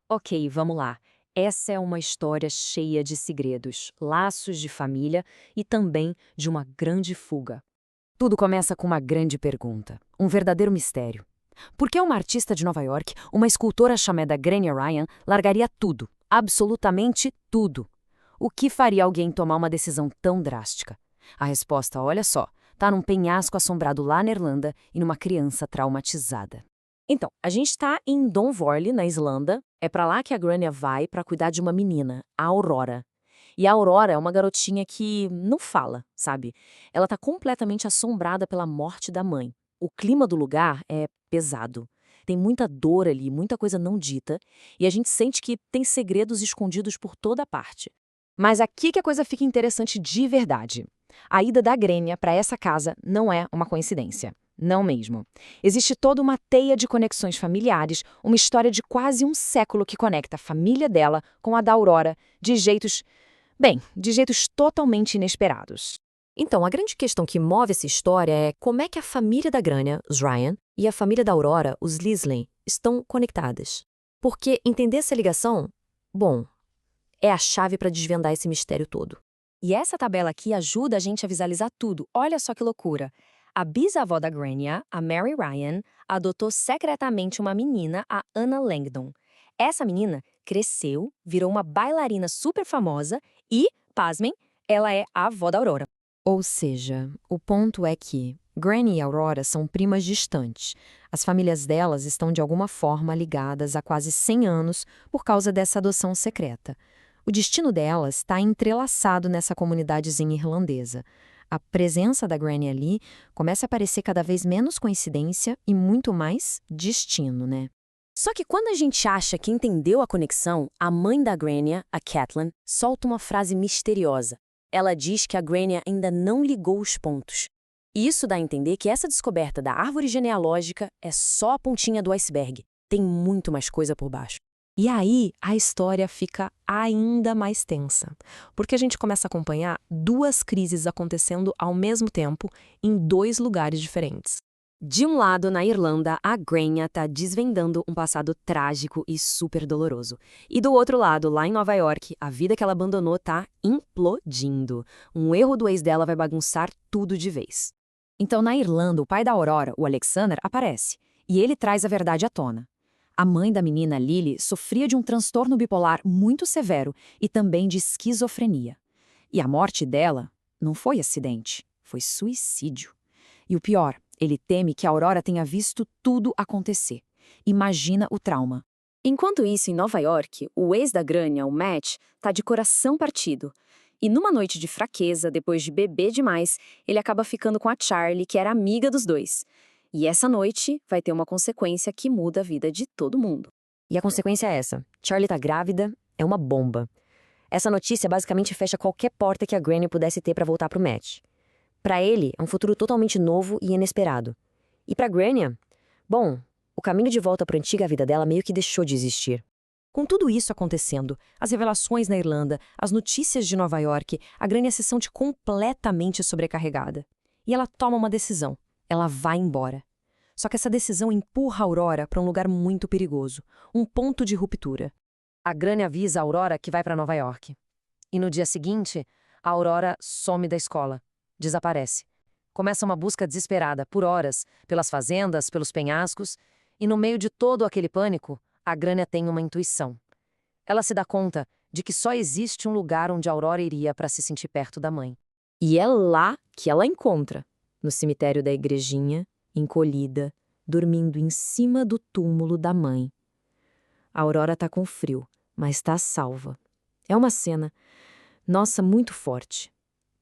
Ok, vamos lá. Essa é uma história cheia de segredos, laços de família e também de uma grande fuga. Tudo começa com uma grande pergunta, um verdadeiro mistério. Por que uma artista de Nova York, uma escultora chamada Grania Ryan, largaria tudo, absolutamente tudo? O que faria alguém tomar uma decisão tão drástica? A resposta, olha só, tá num penhasco assombrado lá na Irlanda e numa criança traumatizada. Então, a gente está em Dunvorley, na Islândia. É para lá que a Grania vai para cuidar de uma menina, a Aurora. E a Aurora é uma garotinha que não fala, sabe? Ela tá completamente assombrada pela morte da mãe. O clima do lugar é pesado. Tem muita dor ali, muita coisa não dita, e a gente sente que tem segredos escondidos por toda parte. Mas aqui que a coisa fica interessante de verdade. A ida da Grênia para essa casa não é uma coincidência. Não mesmo. Existe toda uma teia de conexões familiares, uma história de quase um século que conecta a família dela com a da Aurora, de jeitos totalmente inesperados. Então, a grande questão que move essa história é como é que a família da Grania, os Ryan, e a família da Aurora, os Lisley, estão conectadas. Porque entender essa ligação, bom, é a chave para desvendar esse mistério todo. E essa tabela aqui ajuda a gente a visualizar tudo. Olha só que loucura. A bisavó da Grania, a Mary Ryan, adotou secretamente uma menina, a Anna Langdon. Essa menina cresceu, virou uma bailarina super famosa e, pasmem, ela é a avó da Aurora. Ou seja, o ponto é que Granny e Aurora são primas distantes. As famílias delas estão de alguma forma ligadas há quase 100 anos por causa dessa adoção secreta. O destino delas está entrelaçado nessa comunidadezinha irlandesa. A presença da Granny ali começa a parecer cada vez menos coincidência e muito mais destino, né? Só que quando a gente acha que entendeu a conexão, a mãe da Grania, a Caitlin, solta uma frase misteriosa. Ela diz que a Grania ainda não ligou os pontos. E isso dá a entender que essa descoberta da árvore genealógica é só a pontinha do iceberg. Tem muito mais coisa por baixo. E aí, a história fica ainda mais tensa, porque a gente começa a acompanhar duas crises acontecendo ao mesmo tempo em dois lugares diferentes. De um lado, na Irlanda, a Grania está desvendando um passado trágico e super doloroso. E do outro lado, lá em Nova York, a vida que ela abandonou está implodindo. Um erro do ex dela vai bagunçar tudo de vez. Então, na Irlanda, o pai da Aurora, o Alexander, aparece, e ele traz a verdade à tona. A mãe da menina, Lily, sofria de um transtorno bipolar muito severo e também de esquizofrenia. E a morte dela não foi acidente, foi suicídio. E o pior, ele teme que a Aurora tenha visto tudo acontecer. Imagina o trauma. Enquanto isso, em Nova York, o ex da Grania, o Matt, tá de coração partido. E numa noite de fraqueza, depois de beber demais, ele acaba ficando com a Charlie, que era amiga dos dois. E essa noite vai ter uma consequência que muda a vida de todo mundo. E a consequência é essa. Charlie tá grávida, é uma bomba. Essa notícia basicamente fecha qualquer porta que a Granny pudesse ter para voltar pro Matt. Para ele, é um futuro totalmente novo e inesperado. E pra Grania, bom, o caminho de volta para a antiga vida dela meio que deixou de existir. Com tudo isso acontecendo, as revelações na Irlanda, as notícias de Nova York, a Grania se sente completamente sobrecarregada. E ela toma uma decisão. Ela vai embora. Só que essa decisão empurra a Aurora para um lugar muito perigoso, um ponto de ruptura. A Grania avisa a Aurora que vai para Nova York. E no dia seguinte, a Aurora some da escola. Desaparece. Começa uma busca desesperada, por horas, pelas fazendas, pelos penhascos, e no meio de todo aquele pânico, a Grania tem uma intuição. Ela se dá conta de que só existe um lugar onde a Aurora iria para se sentir perto da mãe. E é lá que ela encontra, no cemitério da igrejinha, encolhida, dormindo em cima do túmulo da mãe. A Aurora tá com frio, mas tá salva. É uma cena, nossa, muito forte.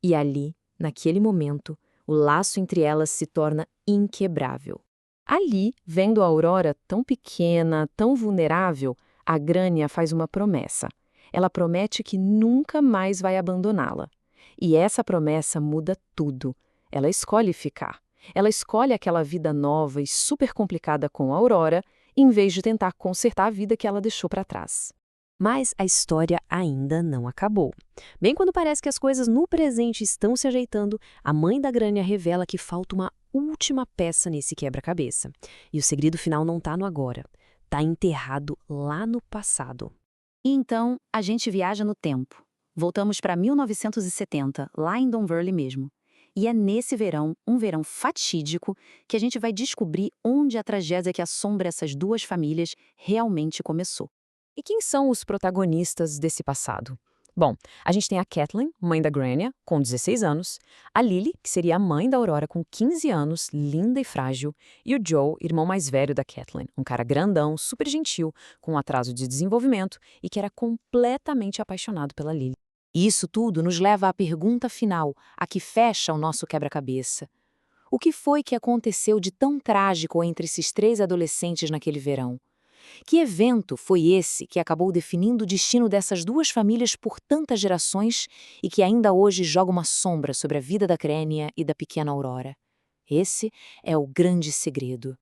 E ali, naquele momento, o laço entre elas se torna inquebrável. Ali, vendo a Aurora tão pequena, tão vulnerável, a Grania faz uma promessa. Ela promete que nunca mais vai abandoná-la. E essa promessa muda tudo. Ela escolhe ficar. Ela escolhe aquela vida nova e super complicada com a Aurora, em vez de tentar consertar a vida que ela deixou para trás. Mas a história ainda não acabou. Bem quando parece que as coisas no presente estão se ajeitando, a mãe da Grania revela que falta uma última peça nesse quebra-cabeça. E o segredo final não está no agora. está enterrado lá no passado. E então, a gente viaja no tempo. Voltamos para 1970, lá em Dunverley mesmo. E é nesse verão, um verão fatídico, que a gente vai descobrir onde a tragédia que assombra essas duas famílias realmente começou. E quem são os protagonistas desse passado? Bom, a gente tem a Kathleen, mãe da Grania, com 16 anos, a Lily, que seria a mãe da Aurora com 15 anos, linda e frágil, e o Joe, irmão mais velho da Kathleen, um cara grandão, super gentil, com um atraso de desenvolvimento e que era completamente apaixonado pela Lily. E isso tudo nos leva à pergunta final, a que fecha o nosso quebra-cabeça. O que foi que aconteceu de tão trágico entre esses três adolescentes naquele verão? Que evento foi esse que acabou definindo o destino dessas duas famílias por tantas gerações e que ainda hoje joga uma sombra sobre a vida da Crênia e da pequena Aurora? Esse é o grande segredo.